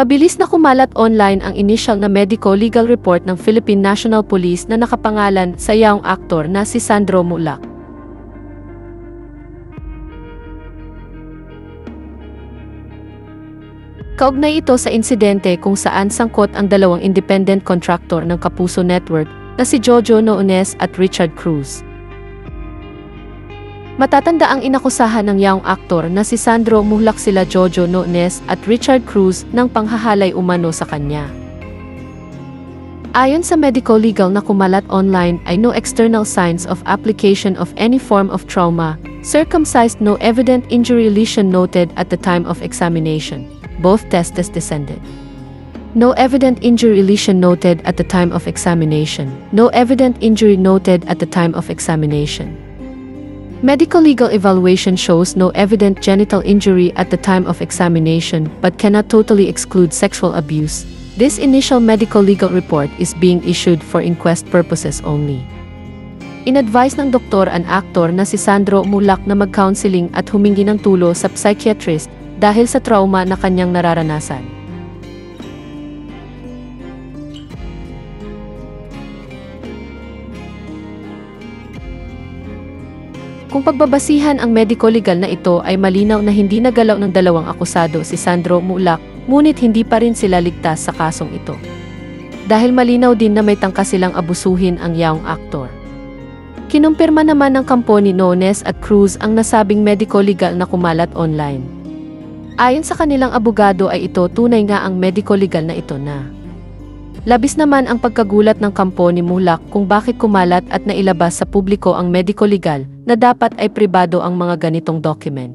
Mabilis na kumalat online ang initial na medico-legal report ng Philippine National Police na nakapangalan sa yaong aktor na si Sandro Mulak. Kaugnay ito sa insidente kung saan sangkot ang dalawang independent contractor ng Kapuso Network na si Jojo Noones at Richard Cruz. Matatanda ang inakusahan ng yaong aktor na si Sandro Mulak sila Jojo Noones at Richard Cruz ng panghahalay umano sa kanya. Ayon sa medico-legal na kumalat online ay no external signs of application of any form of trauma, circumcised, no evident injury lesion noted at the time of examination. Both testes descended. No evident injury lesion noted at the time of examination. No evident injury noted at the time of examination. Medical legal evaluation shows no evident genital injury at the time of examination but cannot totally exclude sexual abuse. This initial medical legal report is being issued for inquest purposes only. In-advise ng doktor ang aktor na si Sandro Mulak na mag-counseling at humingi ng tulong sa psychiatrist dahil sa trauma na kanyang nararanasan. Kung pagbabasihan ang medico-legal na ito ay malinaw na hindi nagalaw ng dalawang akusado si Sandro Mulak, ngunit hindi pa rin sila ligtas sa kasong ito. Dahil malinaw din na may tangka silang abusuhin ang yaong aktor. Kinumpirma naman ng kampo ni Noones at Cruz ang nasabing medico-legal na kumalat online. Ayon sa kanilang abogado ay ito tunay nga ang medico-legal na ito na. Labis naman ang pagkagulat ng kampo ni Mulak kung bakit kumalat at nailabas sa publiko ang medico-legal na dapat ay pribado ang mga ganitong document.